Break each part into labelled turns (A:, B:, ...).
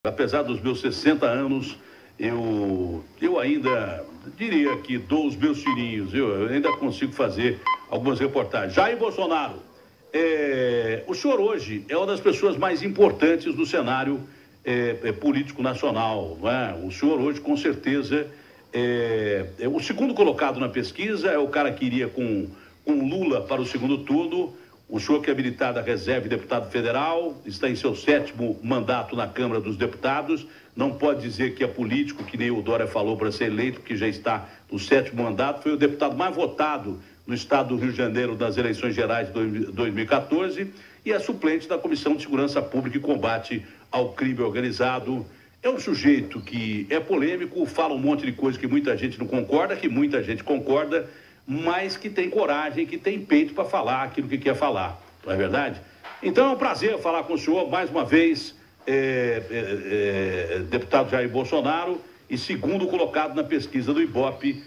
A: Apesar dos meus 60 anos, eu ainda diria que dou os meus tirinhos, eu ainda consigo fazer algumas reportagens. Jair Bolsonaro, o senhor hoje é uma das pessoas mais importantes do cenário político nacional, não é? O senhor hoje, com certeza, é o segundo colocado na pesquisa, é o cara que iria com Lula para o segundo turno. O senhor que é militar da reserva e deputado federal, está em seu 7º mandato na Câmara dos Deputados, não pode dizer que é político, que nem o Dória falou para ser eleito, porque já está no 7º mandato, foi o deputado mais votado no estado do Rio de Janeiro nas eleições gerais de 2014 e é suplente da Comissão de Segurança Pública e Combate ao Crime Organizado. É um sujeito que é polêmico, fala um monte de coisa que muita gente não concorda, que muita gente concorda, mas que tem coragem, que tem peito para falar aquilo que quer falar, não é verdade? Então é um prazer falar com o senhor mais uma vez, deputado Jair Bolsonaro, e segundo colocado na pesquisa do Ibope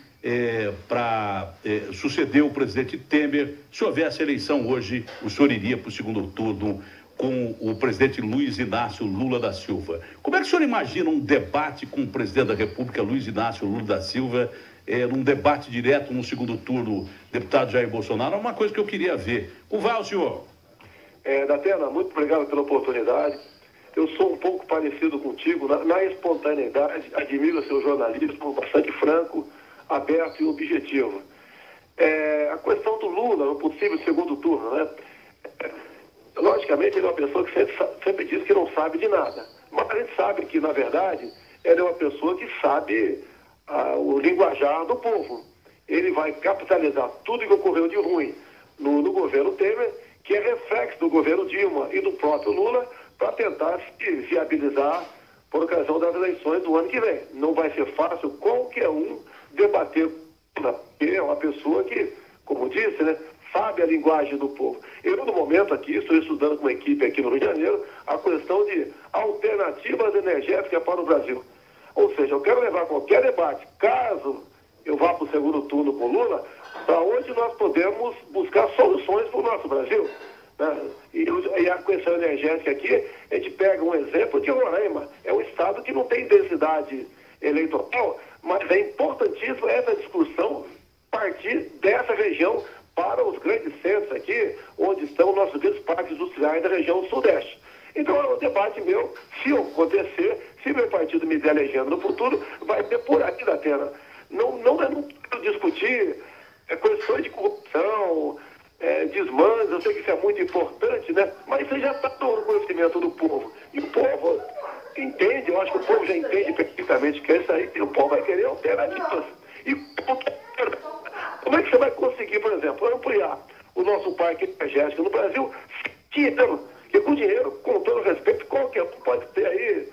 A: para suceder o presidente Temer. Se houvesse eleição hoje, o senhor iria para o segundo turno com o presidente Luiz Inácio Lula da Silva. Como é que o senhor imagina um debate com o presidente da República, Luiz Inácio Lula da Silva, num debate direto no segundo turno, deputado Jair Bolsonaro? É uma coisa que eu queria ver. Como vai o senhor?
B: Datena, muito obrigado pela oportunidade. Eu sou um pouco parecido contigo na espontaneidade, admiro seu jornalismo bastante franco, aberto e objetivo. A questão do Lula, no possível segundo turno, né? Logicamente, ele é uma pessoa que sempre diz que não sabe de nada. Mas a gente sabe que, na verdade, ele é uma pessoa que sabe o linguajar do povo. Ele vai capitalizar tudo que ocorreu de ruim no governo Temer, que é reflexo do governo Dilma e do próprio Lula, para tentar se viabilizar por ocasião das eleições do ano que vem. Não vai ser fácil qualquer um debater, porque é uma pessoa que, como disse, né, sabe a linguagem do povo. Eu, no momento aqui, estou estudando com uma equipe aqui no Rio de Janeiro a questão de alternativas energéticas para o Brasil. Ou seja, eu quero levar qualquer debate, caso eu vá para o segundo turno com Lula, para onde nós podemos buscar soluções para o nosso Brasil. Né? E a questão energética aqui, a gente pega um exemplo de Roraima. É um estado que não tem densidade eleitoral, mas é importantíssimo essa discussão partir dessa região para os grandes centros aqui, onde estão nossos grandes parques industriais da região sudeste. Então, é um debate meu, se acontecer, se meu partido me der legenda no futuro, vai ter por aqui da terra. Não quero discutir questões de corrupção, desmandos, eu sei que isso é muito importante, né? Mas isso já está no conhecimento do povo. E o povo entende, eu acho que o povo já entende perfeitamente que é isso aí, e o povo vai querer alternativas. E como é que você vai conseguir, por exemplo, ampliar o nosso parque energético no Brasil, que com dinheiro, com todo respeito, qualquer um pode ter aí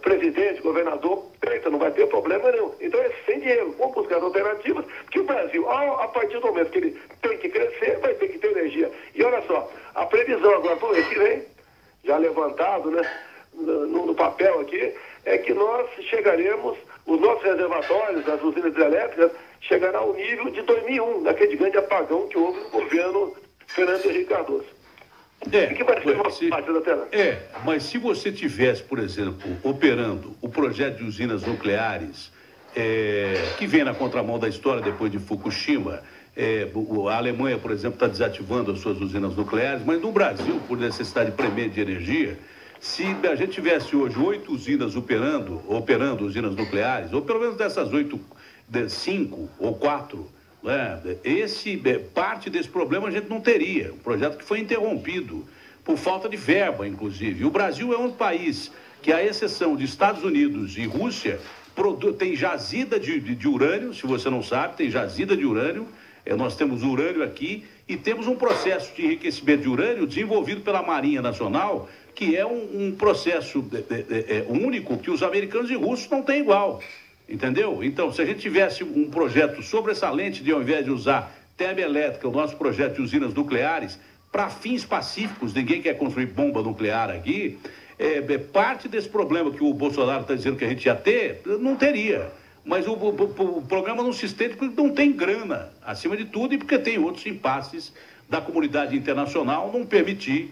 B: presidente, governador, não vai ter problema nenhum. Então é sem dinheiro. Vamos buscar alternativas, porque o Brasil, a partir do momento que ele tem que crescer, vai ter que ter energia. E olha só, a previsão agora para o ano que vem, já levantado, né, no papel aqui, é que nós chegaremos, os nossos reservatórios, as usinas hidrelétricas, chegará ao nível de 2001, naquele grande apagão que houve no governo Fernando Henrique Cardoso.
A: Mas se você tivesse, por exemplo, operando o projeto de usinas nucleares, que vem na contramão da história depois de Fukushima, a Alemanha, por exemplo, está desativando as suas usinas nucleares, mas no Brasil, por necessidade premente de energia, se a gente tivesse hoje 8 usinas operando usinas nucleares, ou pelo menos dessas 8, 5 ou 4, parte desse problema a gente não teria. Um projeto que foi interrompido por falta de verba, inclusive. E o Brasil é um país que, à exceção de Estados Unidos e Rússia, tem jazida de urânio, se você não sabe, tem jazida de urânio. Nós temos urânio aqui e temos um processo de enriquecimento de urânio desenvolvido pela Marinha Nacional, que é um processo único que os americanos e russos não têm igual. Entendeu? Então, se a gente tivesse um projeto sobressalente de, ao invés de usar termoelétrica, o nosso projeto de usinas nucleares, para fins pacíficos, ninguém quer construir bomba nuclear aqui, parte desse problema que o Bolsonaro está dizendo que a gente ia ter, não teria. Mas o programa não se estende porque não tem grana, acima de tudo, e porque tem outros impasses da comunidade internacional não permitir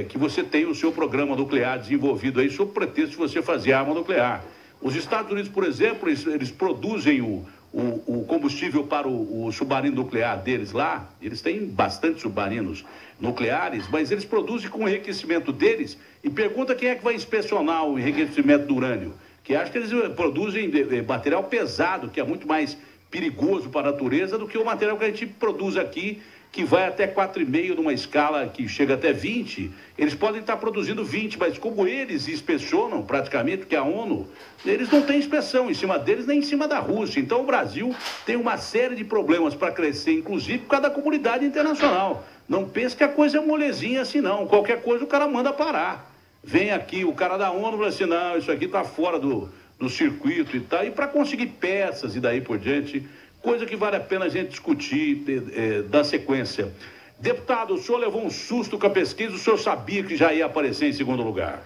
A: que você tem o seu programa nuclear desenvolvido aí sob pretexto de você fazer arma nuclear. Os Estados Unidos, por exemplo, eles produzem o combustível para o submarino nuclear deles lá. Eles têm bastante submarinos nucleares, mas eles produzem com o enriquecimento deles. E pergunta quem é que vai inspecionar o enriquecimento do urânio. Que acho que eles produzem material pesado, que é muito mais perigoso para a natureza do que o material que a gente produz aqui, que vai até 4,5 numa escala que chega até 20. Eles podem estar produzindo 20, mas como eles inspecionam praticamente, que a ONU, eles não têm inspeção em cima deles nem em cima da Rússia. Então o Brasil tem uma série de problemas para crescer, inclusive por causa da comunidade internacional. Não pense que a coisa é molezinha assim, não. Qualquer coisa o cara manda parar. Vem aqui, o cara da ONU fala assim, não, isso aqui está fora do circuito e tal. E para conseguir peças e daí por diante, coisa que vale a pena a gente discutir da sequência. Deputado, o senhor levou um susto com a pesquisa, o senhor sabia que já ia aparecer em segundo lugar?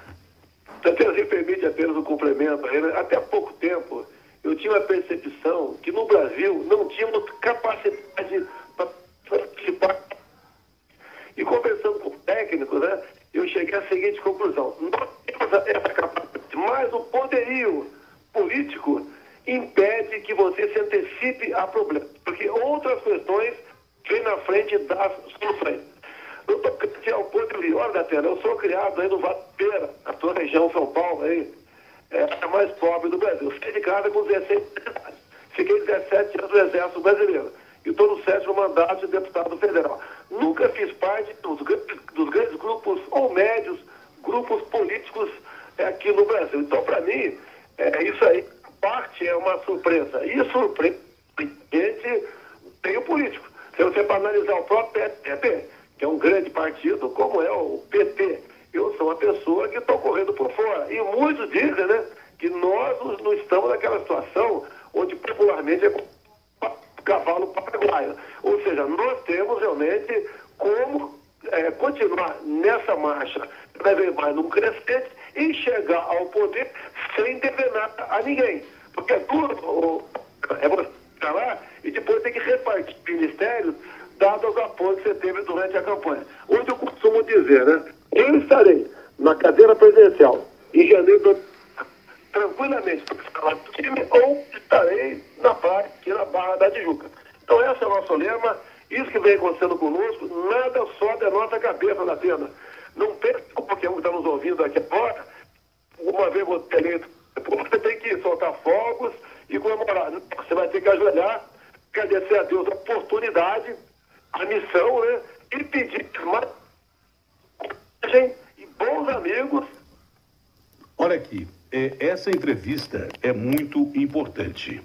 B: Até me permite apenas um complemento. Até há pouco tempo, eu tinha uma percepção que no Brasil não tínhamos capacidade para participar. E conversando com técnicos, né, eu cheguei à seguinte conclusão. Nós temos essa capacidade, mas o poderio político impede que você se antecipe a problemas, porque outras questões vêm na frente das soluções. Eu estou criando o poderio, olha, Datena, eu sou criado aí no Vale do Feira, na tua região, São Paulo, aí, a mais pobre do Brasil. Saí de casa com 16 anos, fiquei 17 anos no Exército Brasileiro e estou no 7º mandato de deputado federal. Nunca fiz parte dos grandes grupos ou médios grupos políticos aqui no Brasil. Então, para mim, isso aí, parte é uma surpresa. E surpreendente tem o político. Se você para analisar o próprio PSDB, que é um grande partido, como é o PT, eu sou uma pessoa que estou correndo por fora. E muitos dizem, né, que nós não estamos naquela situação onde popularmente é cavalo paraguaio. Ou seja, nós temos realmente como continuar nessa marcha, cada vez mais num crescente, e chegar ao poder sem dever nada a ninguém. Porque é duro, você ficar lá e depois tem que repartir ministérios dados os apoios que você teve durante a campanha. Onde eu costumo dizer, né? Eu estarei na cadeira presidencial em janeiro, tranquilamente, para falar do time, ou estarei na praia, aqui na Barra da Tijuca. Então esse é o nosso lema, isso que vem acontecendo conosco, nada só da nossa cabeça, Datena. Não pense que qualquer um que está nos ouvindo aqui agora, uma vez você é eleito, você tem que soltar fogos e comemorar. Você vai ter que ajoelhar, agradecer a Deus a oportunidade, a missão, né? E pedir mais e bons amigos.
A: Olha aqui, essa entrevista é muito importante.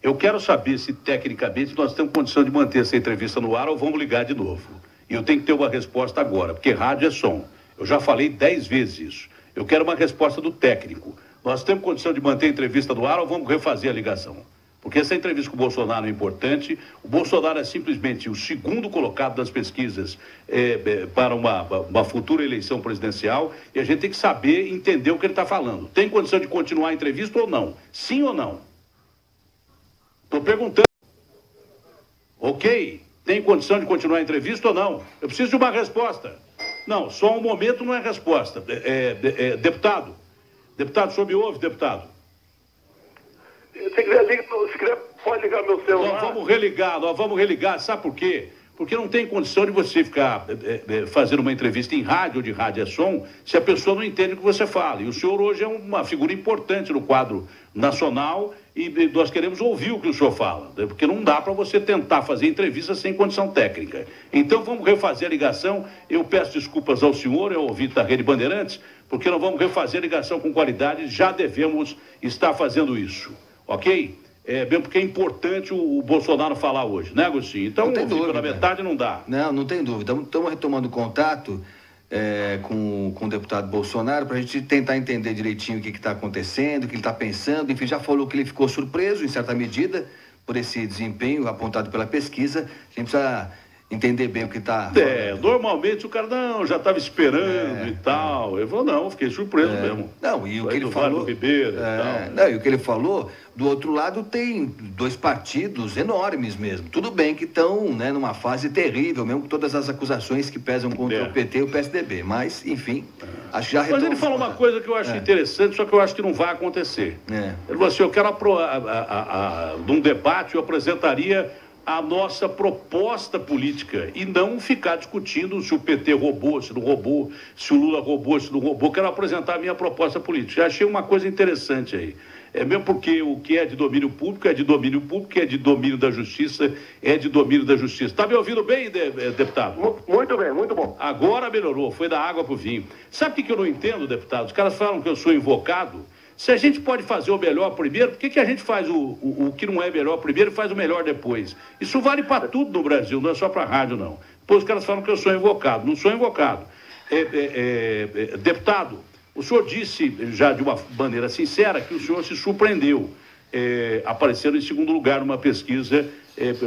A: Eu quero saber se, tecnicamente, nós temos condição de manter essa entrevista no ar ou vamos ligar de novo. E eu tenho que ter uma resposta agora, porque rádio é som. Eu já falei 10 vezes isso. Eu quero uma resposta do técnico. Nós temos condição de manter a entrevista no ar ou vamos refazer a ligação? Porque essa entrevista com o Bolsonaro é importante. O Bolsonaro é simplesmente o segundo colocado das pesquisas para uma futura eleição presidencial e a gente tem que saber entender o que ele está falando. Tem condição de continuar a entrevista ou não? Sim ou não? Estou perguntando. Ok, tem condição de continuar a entrevista ou não? Eu preciso de uma resposta. Não, só um momento não é resposta. Deputado, o senhor me ouve, deputado?
B: Se quiser, pode ligar meu celular.
A: Nós vamos religar, sabe por quê? Porque não tem condição de você ficar fazendo uma entrevista em rádio ou de rádio é som se a pessoa não entende o que você fala. E o senhor hoje é uma figura importante no quadro nacional e nós queremos ouvir o que o senhor fala, porque não dá para você tentar fazer entrevista sem condição técnica. Então vamos refazer a ligação. Eu peço desculpas ao senhor, ao ouvinte da Rede Bandeirantes, porque nós vamos refazer a ligação com qualidade, já devemos estar fazendo isso, ok? Mesmo porque é importante o Bolsonaro falar hoje, né, Agostinho? Então, ouvir pela metade não dá.
C: Não tem dúvida. Estamos retomando contato com o deputado Bolsonaro para a gente tentar entender direitinho o que está acontecendo, o que ele está pensando. Enfim, já falou que ele ficou surpreso, em certa medida, por esse desempenho apontado pela pesquisa. A gente precisa entender bem o que está...
A: Normalmente o cara, não, já estava esperando e tal. Ele falou, não, fiquei surpreso mesmo.
C: Não, e o que ele falou...
A: Ribeiro, e tal.
C: Não, e o que ele falou, do outro lado tem dois partidos enormes mesmo. Tudo bem que estão, né, numa fase terrível, mesmo com todas as acusações que pesam contra o PT e o PSDB. Mas, enfim, acho que já
A: Mas ele falou uma coisa que eu acho interessante, só que eu acho que não vai acontecer. Ele falou assim, eu quero, num debate, eu apresentaria a nossa proposta política e não ficar discutindo se o PT roubou, se não roubou, se o Lula roubou, se não roubou. Quero apresentar a minha proposta política. Já achei uma coisa interessante aí. Mesmo porque o que é de domínio público é de domínio público, que é de domínio da justiça, é de domínio da justiça. Está me ouvindo bem, deputado?
B: Muito bem, muito bom.
A: Agora melhorou, foi da água para o vinho. Sabe o que eu não entendo, deputado? Os caras falam que eu sou invocado. Se a gente pode fazer o melhor primeiro, por que a gente faz o que não é melhor primeiro e faz o melhor depois? Isso vale para tudo no Brasil, não é só para a rádio, não. Depois os caras falam que eu sou invocado. Não sou invocado. Deputado, o senhor disse já de uma maneira sincera que o senhor se surpreendeu aparecendo em segundo lugar numa pesquisa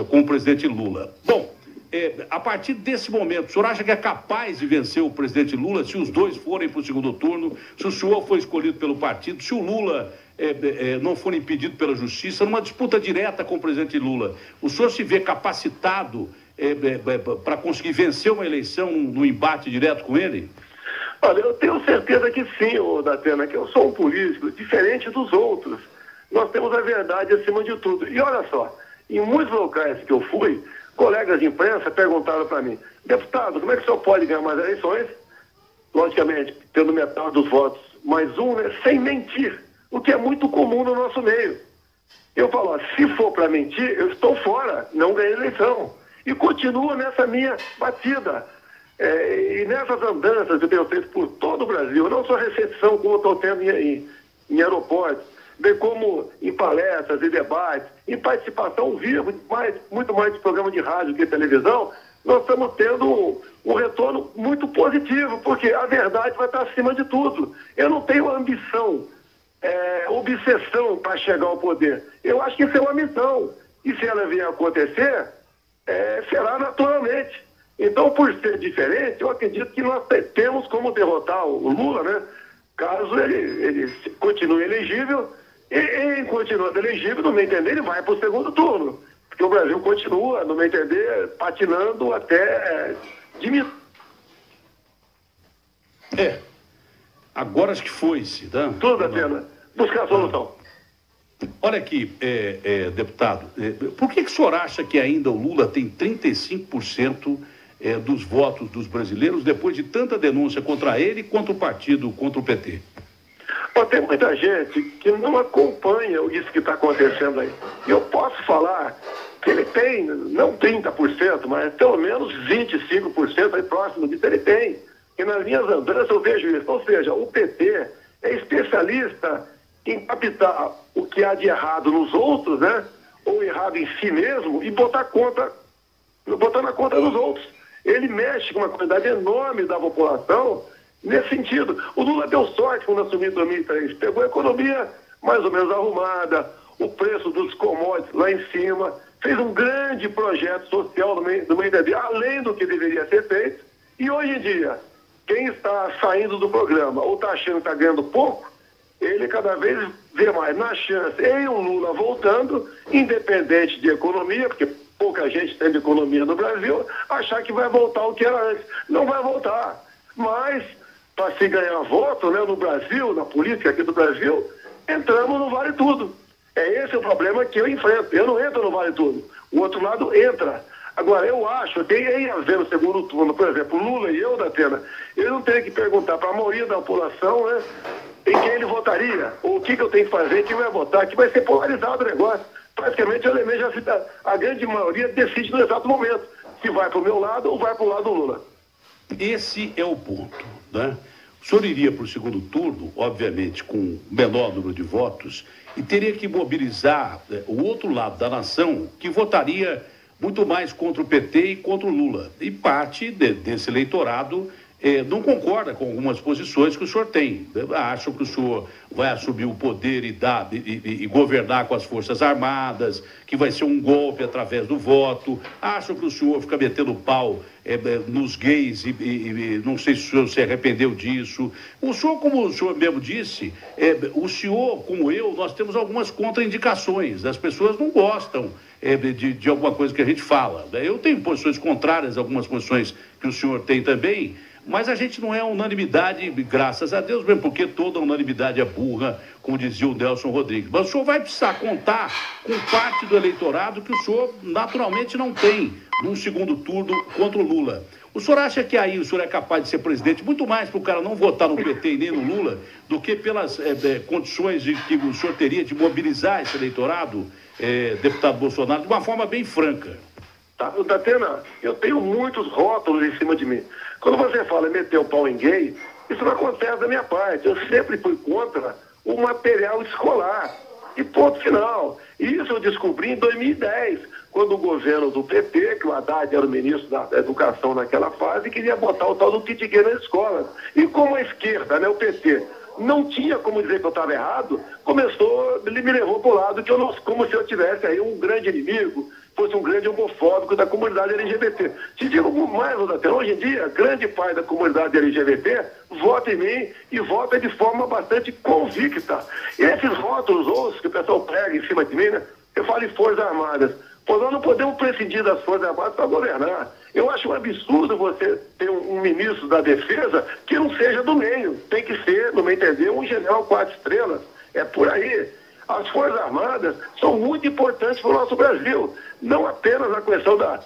A: com o presidente Lula. Bom, a partir desse momento, o senhor acha que é capaz de vencer o presidente Lula se os dois forem para o segundo turno, se o senhor for escolhido pelo partido, se o Lula não for impedido pela justiça, numa disputa direta com o presidente Lula? O senhor se vê capacitado para conseguir vencer uma eleição no embate direto com ele?
B: Olha, eu tenho certeza que sim, Datena, que eu sou um político diferente dos outros. Nós temos a verdade acima de tudo. E olha só, em muitos locais que eu fui, colegas de imprensa perguntaram para mim, deputado, como é que o senhor pode ganhar mais eleições? Logicamente, tendo metade dos votos mais um, né, sem mentir, o que é muito comum no nosso meio. Eu falo, ó, se for para mentir, eu estou fora, não ganhei eleição. E continuo nessa minha batida. E nessas andanças que eu tenho feito por todo o Brasil, não só recepção como eu estou tendo em aeroportos, bem como em palestras e debates, em participação ao vivo, muito mais de programa de rádio que televisão, nós estamos tendo um retorno muito positivo, porque a verdade vai estar acima de tudo. Eu não tenho ambição, obsessão para chegar ao poder. Eu acho que isso é uma missão. E se ela vier a acontecer, será naturalmente. Então, por ser diferente, eu acredito que nós temos como derrotar o Lula, né? Caso ele continue elegível, e em continuando elegível, no meu entender, ele vai para o segundo turno. Porque o Brasil continua, no meu entender, patinando até diminuir.
A: Agora acho que foi-se, tá?
B: Tudo, Datena. Buscar a solução.
A: Olha aqui, deputado, por que o senhor acha que ainda o Lula tem 35% dos votos dos brasileiros depois de tanta denúncia contra ele, contra o partido, contra o PT?
B: Tem muita gente que não acompanha isso que está acontecendo aí. E eu posso falar que ele tem, não 30%, mas pelo menos 25% aí próximo disso ele tem. E nas minhas andanças eu vejo isso. Ou seja, o PT é especialista em captar o que há de errado nos outros, né? Ou errado em si mesmo, e botar na conta dos outros. Ele mexe com uma quantidade enorme da população nesse sentido. O Lula deu sorte quando assumiu em 2003. Pegou a economia mais ou menos arrumada, o preço dos commodities lá em cima, fez um grande projeto social no meio entender, além do que deveria ser feito. E hoje em dia, quem está saindo do programa ou está achando que está ganhando pouco, ele cada vez vê mais na chance em um Lula voltando, independente de economia, porque pouca gente tem de economia no Brasil, achar que vai voltar o que era antes. Não vai voltar. Mas, para se ganhar voto, né, no Brasil, na política aqui do Brasil, entramos no Vale Tudo. Esse o problema que eu enfrento. Eu não entro no Vale Tudo. O outro lado entra. Agora, eu acho que em haver no segundo turno, por exemplo, Lula e eu, Datena, eu não tenho que perguntar para a maioria da população, né, em quem ele votaria, ou o que eu tenho que fazer, quem vai votar, que vai ser polarizado o negócio. Praticamente o elemento já fica, a grande maioria decide no exato momento, se vai para o meu lado ou vai para o lado do Lula.
A: Esse é o ponto, né? O senhor iria para o segundo turno, obviamente, com menor número de votos, e teria que mobilizar o outro lado da nação, que votaria muito mais contra o PT e contra o Lula. E parte desse eleitorado não concorda com algumas posições que o senhor tem. Acho que o senhor vai assumir o poder e governar com as Forças Armadas, que vai ser um golpe através do voto. Acho que o senhor fica metendo pau nos gays e não sei se o senhor se arrependeu disso. O senhor, como o senhor mesmo disse, o senhor, como eu, nós temos algumas contraindicações. As pessoas não gostam de alguma coisa que a gente fala. Eu tenho posições contrárias a algumas posições que o senhor tem também, mas a gente não é unanimidade, graças a Deus, mesmo porque toda unanimidade é burra, como dizia o Nelson Rodrigues. Mas o senhor vai precisar contar com parte do eleitorado que o senhor naturalmente não tem num segundo turno contra o Lula. O senhor acha que aí o senhor é capaz de ser presidente muito mais para o cara não votar no PT e nem no Lula do que pelas condições que o senhor teria de mobilizar esse eleitorado, deputado Bolsonaro, de uma forma bem franca?
B: Tá, Datena, eu tenho muitos rótulos em cima de mim. Quando você fala meter o pau em gay, isso não acontece da minha parte. Eu sempre fui contra o material escolar. E ponto final. Isso eu descobri em 2010, quando o governo do PT, que o Haddad era o ministro da Educação naquela fase, queria botar o tal do kit gay nas escolas. E como a esquerda, né, o PT, não tinha como dizer que eu estava errado, ele me levou para o lado que eu não, como se eu tivesse aí um grande inimigo, fosse um grande homofóbico da comunidade LGBT. Te digo mais, até hoje em dia, grande parte da comunidade LGBT vota em mim e vota de forma bastante convicta. E esses rótulos outros que o pessoal prega em cima de mim, né? Eu falo em Forças Armadas. Pô, nós não podemos prescindir das Forças Armadas para governar. Eu acho um absurdo você ter um ministro da Defesa que não seja do meio. Tem que ser, no meu entender, um general 4 estrelas. É por aí. As Forças Armadas são muito importantes para o nosso Brasil. Não apenas na questão da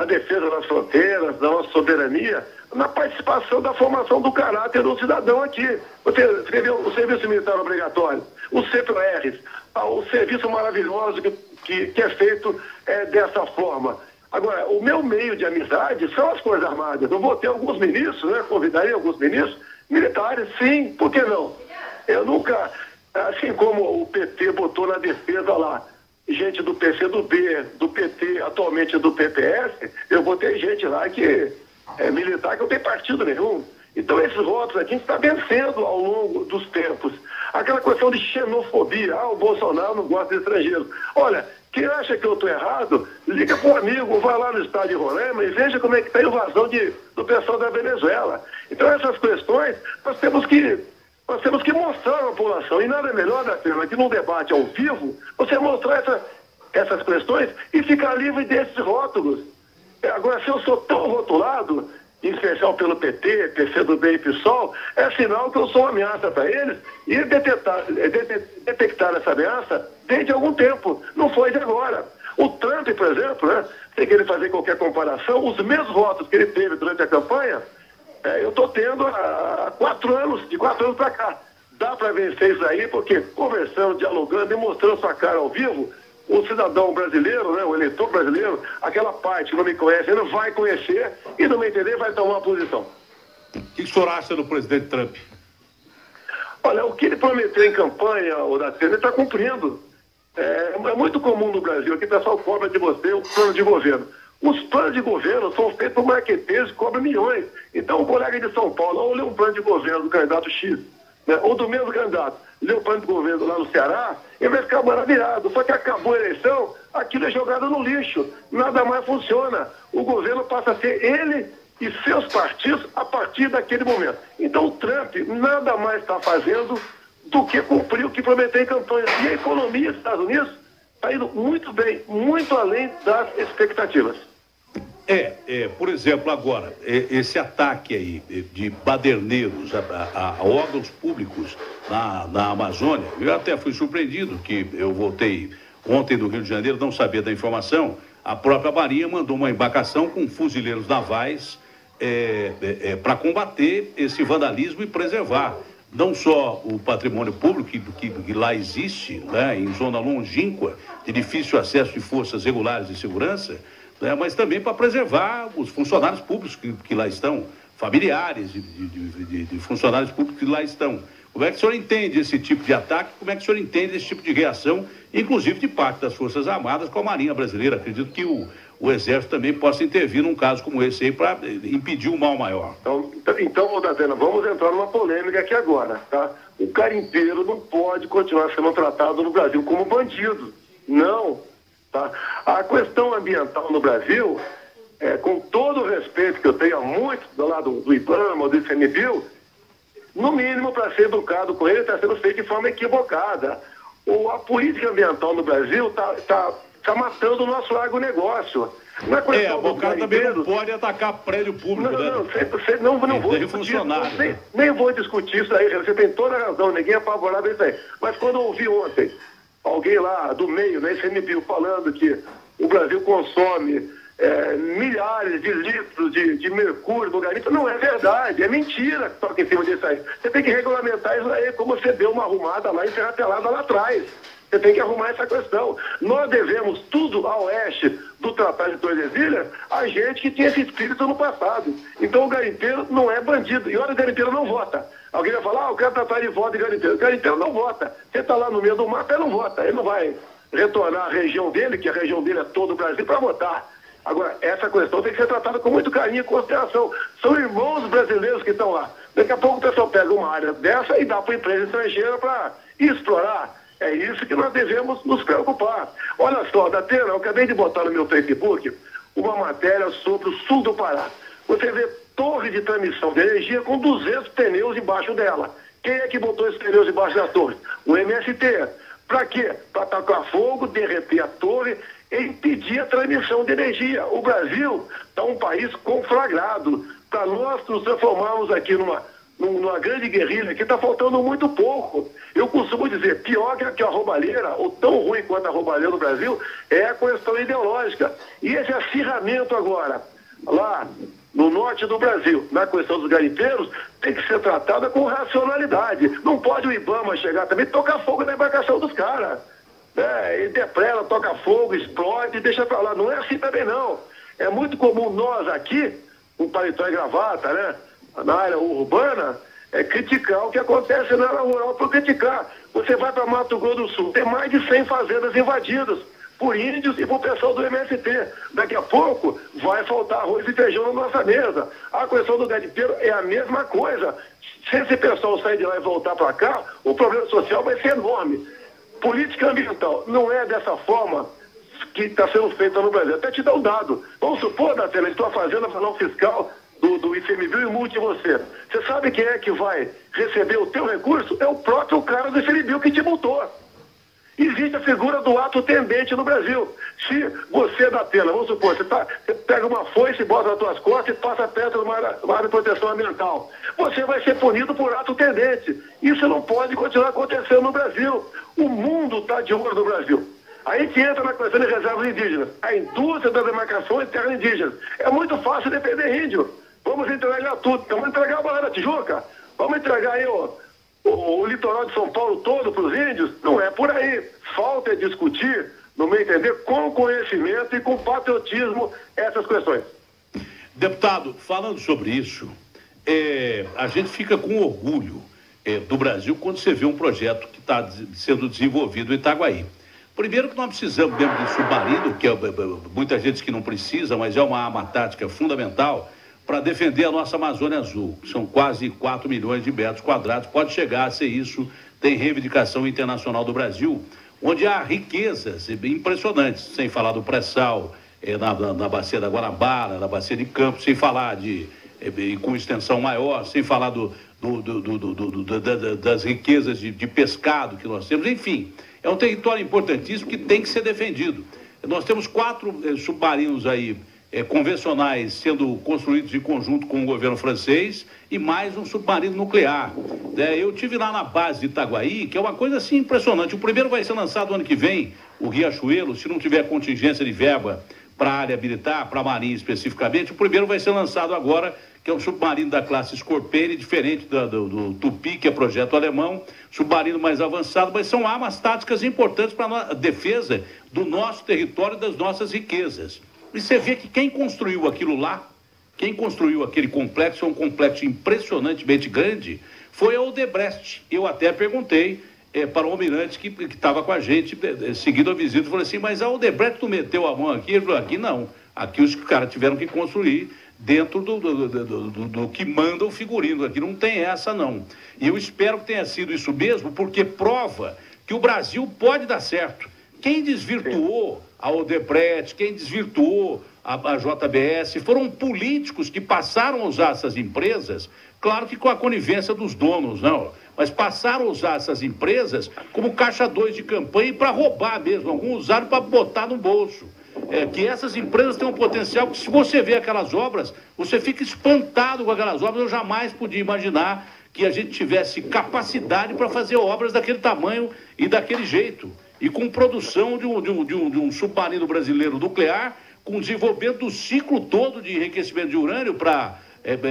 B: defesa das fronteiras, da nossa soberania, na participação da formação do caráter do cidadão aqui. Você vê o serviço militar obrigatório, os CPRs, o serviço maravilhoso que é feito dessa forma. Agora, o meu meio de amizade são as Forças Armadas. Eu vou ter alguns ministros, né? Convidaria alguns ministros militares, sim, por que não? Eu nunca, assim como o PT botou na defesa lá, gente do PCdoB, do PT, atualmente do PPS, eu botei gente lá que é militar, que não tem partido nenhum. Então esses votos aqui a gente está vencendo ao longo dos tempos. Aquela questão de xenofobia, o Bolsonaro não gosta de estrangeiros. Olha, quem acha que eu estou errado, liga para um amigo, vai lá no estado de Roraima e veja como é que está a invasão do pessoal da Venezuela. Então essas questões nós temos que mostrar à população, e nada melhor, Datena, que num debate ao vivo, você mostrar essas questões e ficar livre desses rótulos. Agora, se eu sou tão rotulado, em especial pelo PT, PCdoB e PSOL, é sinal que eu sou uma ameaça para eles e detectar essa ameaça desde algum tempo, não foi de agora. O Trump, por exemplo, né, sem querer fazer qualquer comparação, os mesmos votos que ele teve durante a campanha, eu estou tendo há 4 anos, de 4 anos para cá. Dá para vencer isso aí, porque conversando, dialogando, demonstrando sua cara ao vivo, o cidadão brasileiro, né, o eleitor brasileiro, aquela parte que não me conhece ainda vai conhecer e, no meu entender, vai tomar uma posição.
A: O que o senhor acha do presidente Trump?
B: Olha, o que ele prometeu em campanha, o Datena, ele está cumprindo. É muito comum no Brasil, aqui o pessoal cobra de você o plano de governo. Os planos de governo são feitos por marqueteiros que cobram milhões. Então, o colega de São Paulo, ou lê um plano de governo do candidato X, né, ou do mesmo candidato, lê o plano de governo lá no Ceará, ele vai ficar maravilhado. Só que acabou a eleição, aquilo é jogado no lixo. Nada mais funciona. O governo passa a ser ele e seus partidos a partir daquele momento. Então, o Trump nada mais está fazendo do que cumprir o que prometeu em campanha. E a economia dos Estados Unidos está indo muito bem, muito além das expectativas.
A: Por exemplo, agora, esse ataque aí de baderneiros a órgãos públicos na Amazônia, eu até fui surpreendido, que eu voltei ontem do Rio de Janeiro, não sabia da informação, a própria Marinha mandou uma embarcação com fuzileiros navais para combater esse vandalismo e preservar não só o patrimônio público que lá existe, né, em zona longínqua, de difícil acesso de forças regulares de segurança, né, mas também para preservar os funcionários públicos que lá estão, familiares de funcionários públicos que lá estão. Como é que o senhor entende esse tipo de ataque? Como é que o senhor entende esse tipo de reação, inclusive de parte das Forças Armadas com a Marinha Brasileira? Acredito que o Exército também possa intervir num caso como esse aí para impedir o mal maior.
B: Então, Datena, vamos entrar numa polêmica aqui agora, tá? O garimpeiro não pode continuar sendo tratado no Brasil como bandido. Não. Tá? A questão ambiental no Brasil, com todo o respeito que eu tenho a muito do lado do IBAMA, do ICMBio, no mínimo, para ser educado com ele, está sendo feito de forma equivocada. A política ambiental no Brasil está matando o nosso agronegócio.
A: O cara também não pode atacar prédio público.
B: Não vou discutir isso, nem vou discutir isso aí. Você tem toda a razão, ninguém é favorável a isso aí. Mas quando eu ouvi ontem alguém lá do meio, né, ICMBio, falando que o Brasil consome milhares de litros de mercúrio no garimpo, não é verdade, é mentira que toca em cima disso aí. Você tem que regulamentar isso aí, como você deu uma arrumada lá, enterratelada lá atrás. Você tem que arrumar essa questão. Nós devemos tudo a oeste do Tratado de Tordesilhas a gente que tinha esse espírito no passado. Então o garimpeiro não é bandido. E olha, o garimpeiro não vota. Alguém vai falar, eu quero tratar de voto de garimpeiro. O garimpeiro não vota. Você está lá no meio do mato, ele não vota. Ele não vai retornar à região dele, que a região dele é todo o Brasil, para votar. Agora, essa questão tem que ser tratada com muito carinho e consideração. São irmãos brasileiros que estão lá. Daqui a pouco o pessoal pega uma área dessa e dá para a empresa estrangeira para explorar. É isso que nós devemos nos preocupar. Olha só, Datena, eu acabei de botar no meu Facebook uma matéria sobre o sul do Pará. Você vê torre de transmissão de energia com 200 pneus embaixo dela. Quem é que botou esses pneus embaixo da torre? O MST. Para quê? Para tacar fogo, derreter a torre e impedir a transmissão de energia. O Brasil está um país conflagrado. Para nós nos transformarmos aqui numa grande guerrilha que está faltando muito pouco. Eu costumo dizer, pior que a roubalheira, ou tão ruim quanto a roubalheira no Brasil, é a questão ideológica. E esse acirramento agora, lá no norte do Brasil, na questão dos garimpeiros, tem que ser tratada com racionalidade. Não pode o IBAMA chegar também e tocar fogo na embarcação dos caras. Ele deprela, toca fogo, explode e deixa pra lá. Não é assim também, não. É muito comum nós aqui, com paletó e gravata, né, na área urbana, criticar o que acontece na área rural por criticar. Você vai para Mato Grosso do Sul, tem mais de 100 fazendas invadidas por índios e por pessoal do MST. Daqui a pouco vai faltar arroz e feijão na nossa mesa. A questão do garimpeiro é a mesma coisa. Se esse pessoal sair de lá e voltar para cá, o problema social vai ser enorme. Política ambiental não é dessa forma que está sendo feita no Brasil. Até te dar um dado. Vamos supor, Datena, estou fazendo a fazenda fiscal do ICMBio e multe você. Você sabe quem é que vai receber o teu recurso? É o próprio cara do ICMBio que te multou. Existe a figura do ato tendente no Brasil. Se você, Datena, vamos supor, você pega uma foice, bota nas tuas costas e passa perto de uma área de proteção ambiental. Você vai ser punido por ato tendente. Isso não pode continuar acontecendo no Brasil. O mundo está de olho no Brasil. A gente entra na questão de reservas indígenas. A indústria das demarcações de terras indígenas. É muito fácil defender índio. Vamos entregar tudo. Vamos entregar a Barra da Tijuca. Vamos entregar aí o litoral de São Paulo todo para os índios. Não é por aí. Falta discutir, no meu entender, com conhecimento e com patriotismo essas questões.
A: Deputado, falando sobre isso, a gente fica com orgulho do Brasil quando você vê um projeto que está sendo desenvolvido em Itaguaí. Primeiro que nós precisamos mesmo de submarino, que muita gente diz que não precisa, mas é uma arma tática fundamental para defender a nossa Amazônia Azul. São quase 4 milhões de metros quadrados, pode chegar a ser isso, tem reivindicação internacional do Brasil, onde há riquezas impressionantes, sem falar do pré-sal, na bacia da Guanabara, na bacia de Campos, sem falar com extensão maior, sem falar das riquezas de pescado que nós temos, enfim, é um território importantíssimo que tem que ser defendido. Nós temos 4 submarinos aí convencionais sendo construídos em conjunto com o governo francês e mais um submarino nuclear. Eu tive lá na base de Itaguaí, que é uma coisa assim impressionante. O primeiro vai ser lançado ano que vem, o Riachuelo, se não tiver contingência de verba para a área militar, para a Marinha especificamente, o primeiro vai ser lançado agora, que é um submarino da classe Scorpene, diferente do Tupi, que é projeto alemão, submarino mais avançado, mas são armas táticas importantes para a defesa do nosso território e das nossas riquezas. E você vê que quem construiu aquilo lá, quem construiu aquele complexo, é um complexo impressionantemente grande, foi a Odebrecht. Eu até perguntei para o almirante que estava com a gente, seguindo a visita, falei assim, mas a Odebrecht não meteu a mão aqui? Ele falou, aqui não. Aqui os caras tiveram que construir dentro do que manda o figurino. Aqui não tem essa, não. E eu espero que tenha sido isso mesmo, porque prova que o Brasil pode dar certo. Quem desvirtuou a Odebrecht, quem desvirtuou a JBS, foram políticos que passaram a usar essas empresas, claro que com a conivência dos donos, não, mas passaram a usar essas empresas como caixa 2 de campanha e para roubar mesmo. Alguns usaram para botar no bolso. Que essas empresas têm um potencial que, se você vê aquelas obras, você fica espantado com aquelas obras. Eu jamais podia imaginar que a gente tivesse capacidade para fazer obras daquele tamanho e daquele jeito. E com produção de um submarino brasileiro nuclear, com desenvolvimento do ciclo todo de enriquecimento de urânio para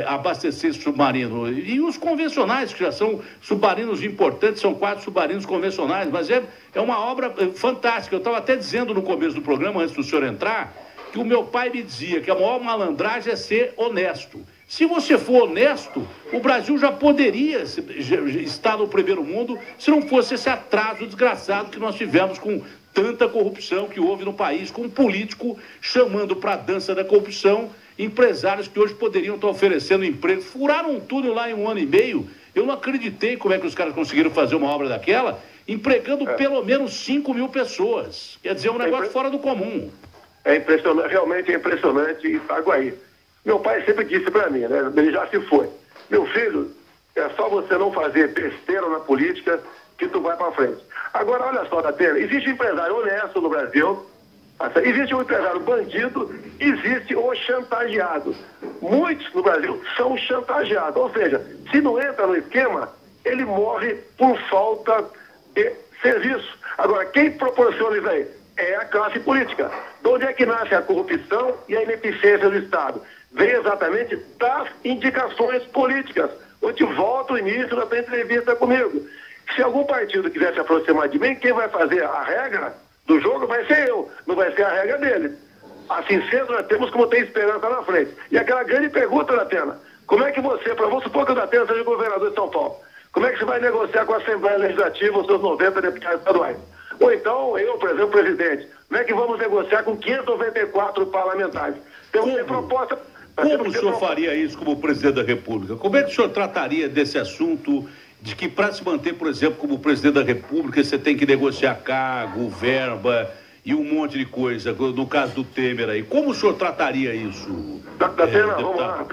A: abastecer esse submarino. E os convencionais, que já são submarinos importantes, são 4 submarinos convencionais, mas é uma obra fantástica. Eu estava até dizendo no começo do programa, antes do senhor entrar, que o meu pai me dizia que a maior malandragem é ser honesto. Se você for honesto, o Brasil já poderia estar no primeiro mundo se não fosse esse atraso desgraçado que nós tivemos com tanta corrupção que houve no país, com um político chamando para a dança da corrupção empresários que hoje poderiam estar oferecendo emprego. Furaram um túnel lá em 1 ano e meio. Eu não acreditei como é que os caras conseguiram fazer uma obra daquela, empregando pelo menos 5 mil pessoas. Quer dizer, um negócio fora do comum.
B: É impressionante, realmente é impressionante Itaguaí. Meu pai sempre disse para mim, né? Ele já se foi. Meu filho, é só você não fazer besteira na política que tu vai para frente. Agora, olha só, Datena, existe um empresário honesto no Brasil, existe um empresário bandido, existe o chantageado. Muitos no Brasil são chantageados. Ou seja, se não entra no esquema, ele morre por falta de serviço. Agora, quem proporciona isso aí? É a classe política. De onde é que nasce a corrupção e a ineficiência do Estado? Vem exatamente das indicações políticas. Eu te volto ao início da tua entrevista comigo. Se algum partido quiser se aproximar de mim, quem vai fazer a regra do jogo vai ser eu, não vai ser a regra dele. Assim sendo, nós temos como ter esperança na frente. E aquela grande pergunta, Datena, como é que você, vamos supor que o Datena seja governador de São Paulo, como é que você vai negociar com a Assembleia Legislativa os seus 90 deputados estaduais? Ou então, eu, por exemplo, presidente, como é que vamos negociar com 594 parlamentares? Temos que ter proposta...
A: Como o senhor faria isso como presidente da República? Como é que o senhor trataria desse assunto de que, para se manter, por exemplo, como presidente da República, você tem que negociar cargo, verba e um monte de coisa, no caso do Temer aí? Como o senhor trataria isso?
B: Datena, vamos lá.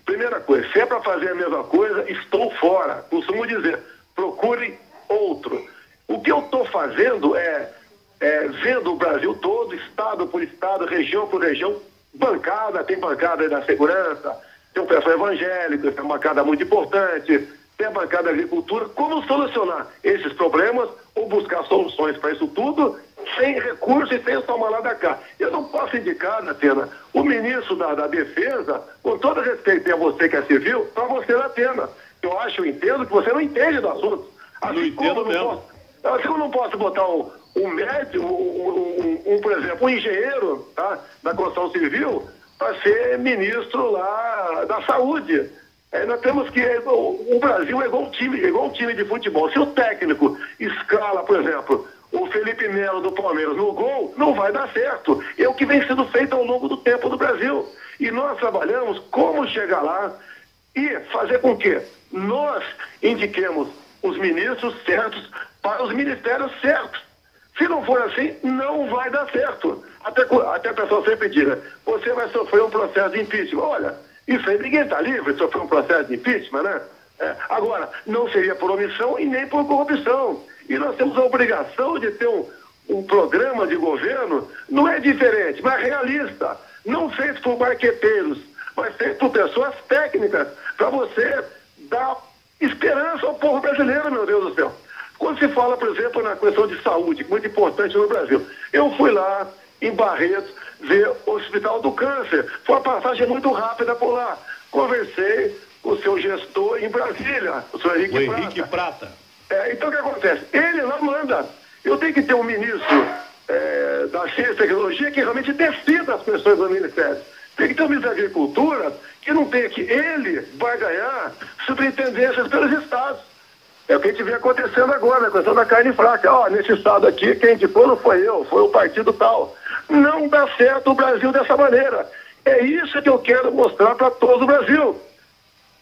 B: Primeira coisa, se é para fazer a mesma coisa, estou fora. Costumo dizer, procure outro. O que eu estou fazendo é vendo o Brasil todo, estado por estado, região por região, tem bancada da segurança, tem um pessoal evangélico, tem uma bancada muito importante, tem a bancada da agricultura. Como solucionar esses problemas ou buscar soluções para isso tudo sem recurso e sem tomar lá da cá? Eu não posso indicar, Datena, o ministro da Defesa, com todo respeito a você que é civil, para você, Datena. Eu entendo que você não entende do assunto.
A: Assim, não entendo mesmo.
B: Assim eu não posso botar um médico, por exemplo, um engenheiro, tá, da construção civil para ser ministro lá da saúde. Nós temos que... O Brasil é igual um time de futebol. Se o técnico escala, por exemplo, o Felipe Melo do Palmeiras no gol, não vai dar certo. É o que vem sendo feito ao longo do tempo do Brasil. E nós trabalhamos como chegar lá e fazer com que nós indiquemos os ministros certos para os ministérios certos. Se não for assim, não vai dar certo. Até a pessoa sempre diz, né? Você vai sofrer um processo de impeachment. Olha, isso aí ninguém está livre de sofrer um processo de impeachment, né? Agora, não seria por omissão e nem por corrupção. E nós temos a obrigação de ter um programa de governo, não é diferente, mas realista. Não feito por marqueteiros, mas feito por pessoas técnicas, para você dar esperança ao povo brasileiro, meu Deus do céu. Quando se fala, por exemplo, na questão de saúde, muito importante no Brasil, eu fui lá em Barretos ver o Hospital do Câncer. Foi uma passagem muito rápida por lá. Conversei com o seu gestor em Brasília, o senhor Henrique Prata. Então o que acontece? Ele lá manda. Eu tenho que ter um ministro da Ciência e Tecnologia que realmente decida as questões do Ministério. Tem que ter um ministro da Agricultura que não tenha que ele vai ganhar superintendências pelos estados. É o que a gente vê acontecendo agora, a questão da carne fraca. Ó, nesse estado aqui, quem indicou não foi eu, foi o partido tal. Não dá certo o Brasil dessa maneira. É isso que eu quero mostrar para todo o Brasil.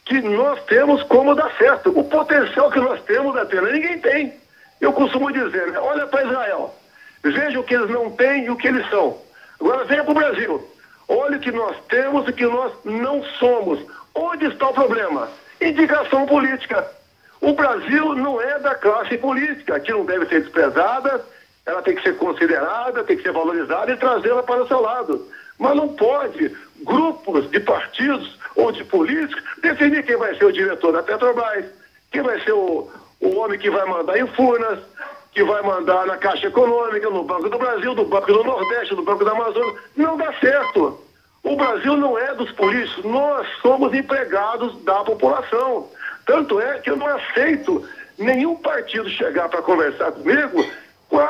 B: Que nós temos como dar certo. O potencial que nós temos, Atena, ninguém tem. Eu costumo dizer, né? Olha para Israel. Veja o que eles não têm e o que eles são. Agora venha para o Brasil. Olha o que nós temos e o que nós não somos. Onde está o problema? Indicação política. O Brasil não é da classe política, que não deve ser desprezada, ela tem que ser considerada, tem que ser valorizada e trazê-la para o seu lado. Mas não pode grupos de partidos ou de políticos definir quem vai ser o diretor da Petrobras, quem vai ser o homem que vai mandar em Furnas, que vai mandar na Caixa Econômica, no Banco do Brasil, do Banco do Nordeste, do Banco da Amazônia. Não dá certo. O Brasil não é dos políticos, nós somos empregados da população. Tanto é que eu não aceito nenhum partido chegar para conversar comigo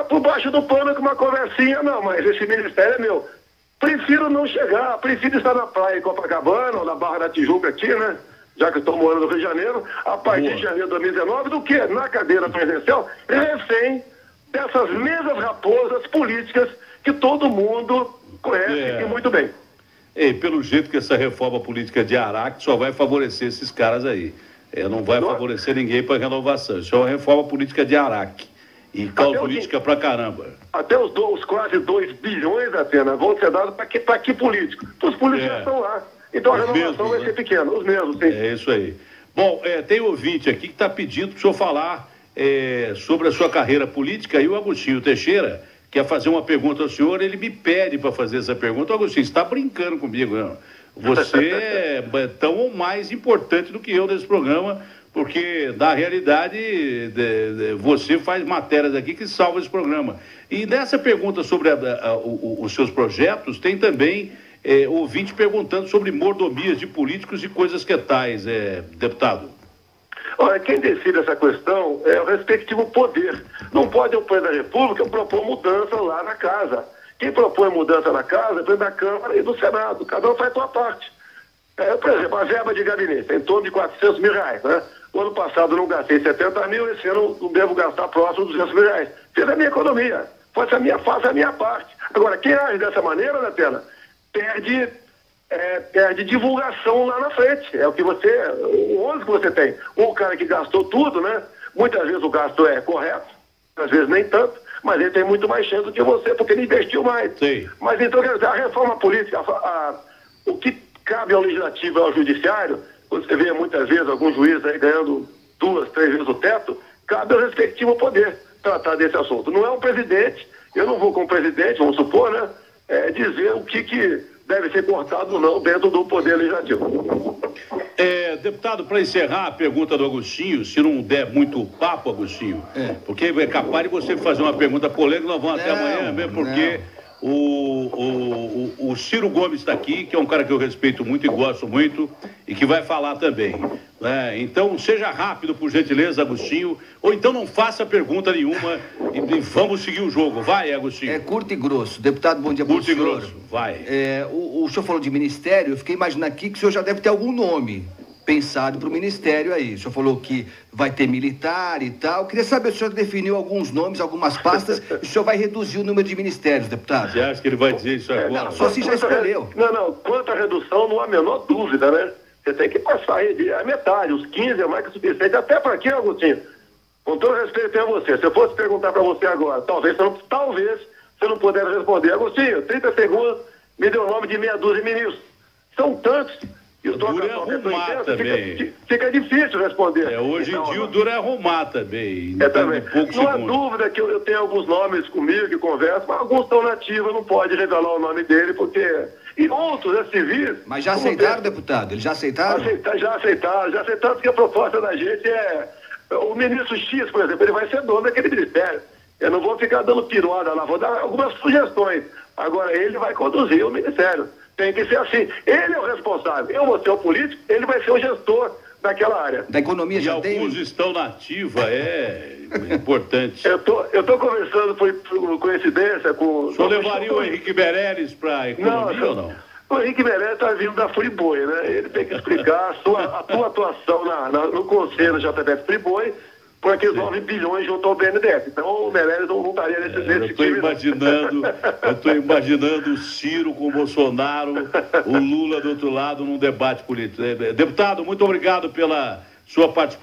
B: por baixo do pano com uma conversinha. Não, mas esse ministério é meu. Prefiro não chegar, prefiro estar na praia em Copacabana ou na Barra da Tijuca aqui, né? Já que estou morando no Rio de Janeiro, a partir de janeiro de 2019, do que na cadeira presidencial, refém dessas mesmas raposas políticas que todo mundo conhece e muito bem.
A: E pelo jeito que essa reforma política de Araque só vai favorecer esses caras aí. Não vai favorecer ninguém para renovação. Isso é uma reforma política de Araque. E causa política pra caramba.
B: Até os quase 2 bilhões, Atena, vão ser dados para que político? Os políticos já estão lá. Então a renovação vai ser pequena. Os mesmos, sim.
A: É isso aí. Bom, tem ouvinte aqui que está pedindo para o senhor falar sobre a sua carreira política, e o Agostinho Teixeira quer fazer uma pergunta ao senhor, ele me pede para fazer essa pergunta. Agostinho, você está brincando comigo, não? Você é tão ou mais importante do que eu nesse programa, porque, na realidade, você faz matérias aqui que salvam esse programa. E nessa pergunta sobre os seus projetos, tem também ouvinte perguntando sobre mordomias de políticos e coisas que tais, deputado.
B: Olha, quem decide essa questão é o respectivo poder. Não pode o presidente da República propor mudança lá na casa. Quem propõe mudança na casa é o presidente da Câmara e do Senado. Cada um faz a sua parte. Por exemplo, a verba de gabinete, em torno de R$400 mil, né? O ano passado eu não gastei 70 mil, esse ano eu devo gastar próximo de R$200 mil. Fiz a minha economia, faço a minha parte. Agora, quem age dessa maneira, né, Pena, perde divulgação lá na frente. É o que o ônus que você tem. O cara que gastou tudo, né? Muitas vezes o gasto é correto, às vezes nem tanto, mas ele tem muito mais chance do que você, porque ele investiu mais.
A: Sim.
B: Mas então, quer dizer, a reforma política, o que cabe ao legislativo e ao judiciário, você vê muitas vezes alguns juízes aí ganhando 2, 3 vezes o teto, cabe ao respectivo poder tratar desse assunto. Não é um presidente, eu não vou como presidente, vamos supor, né, dizer o que deve ser cortado ou não dentro do poder legislativo.
A: Deputado, para encerrar a pergunta do Agostinho, se não der muito papo, Agostinho, porque é capaz de você fazer uma pergunta polêmica, nós vamos até amanhã, mesmo porque o Ciro Gomes está aqui, que é um cara que eu respeito muito e gosto muito, e que vai falar também. Então, seja rápido, por gentileza, Agostinho, ou então não faça pergunta nenhuma e vamos seguir o jogo. Vai, Agostinho.
C: É curto e grosso. Deputado, bom dia para o senhor.
A: Curto e grosso, vai.
C: O senhor falou de ministério, eu fiquei imaginando aqui que o senhor já deve ter algum nome pensado para o ministério aí. O senhor falou que vai ter militar e tal. Eu queria saber se o senhor definiu alguns nomes, algumas pastas, e o senhor vai reduzir o número de ministérios, deputado.
A: Você acha que ele vai dizer isso agora?
C: Não, só se já escolheu.
B: Não. Quanto à redução, não há a menor dúvida, né? Você tem que passar aí a metade, os 15 é mais que suficiente. Até para quê, Agostinho? Com todo respeito a você. Se eu fosse perguntar para você agora, talvez você não pudesse responder. Agostinho, 30 segundos, me deu o nome de meia dúzia de ministros. São tantos. E o
A: duro é arrumar também.
B: Fica difícil responder.
A: Hoje em dia o duro é arrumar também.
B: Também. Não há dúvida que eu tenho alguns nomes comigo que conversam, mas alguns estão nativos, não pode revelar o nome dele, porque... E outros, civis...
C: Mas já aceitaram, deputado? Eles já aceitaram?
B: Já aceitaram, porque a proposta da gente o ministro X, por exemplo, ele vai ser dono daquele ministério. Eu não vou ficar dando piruada lá, vou dar algumas sugestões. Agora, ele vai conduzir o ministério. Tem que ser assim. Ele é o responsável. Eu vou ser o político, ele vai ser o gestor daquela área.
C: Da economia já tem...
A: alguns estão na ativa, importante.
B: Eu tô conversando, por coincidência, com...
A: O senhor levaria o Henrique Meirelles para a economia ou não?
B: O Henrique Meirelles está vindo da Friboi, né? Ele tem que explicar a tua atuação no conselho da JBS Friboi, com aqueles 9 bilhões junto ao BNDES. Então o Meirelles não estaria nesse time.
A: Eu estou imaginando o Ciro com o Bolsonaro, o Lula do outro lado num debate político. Deputado, muito obrigado pela sua participação.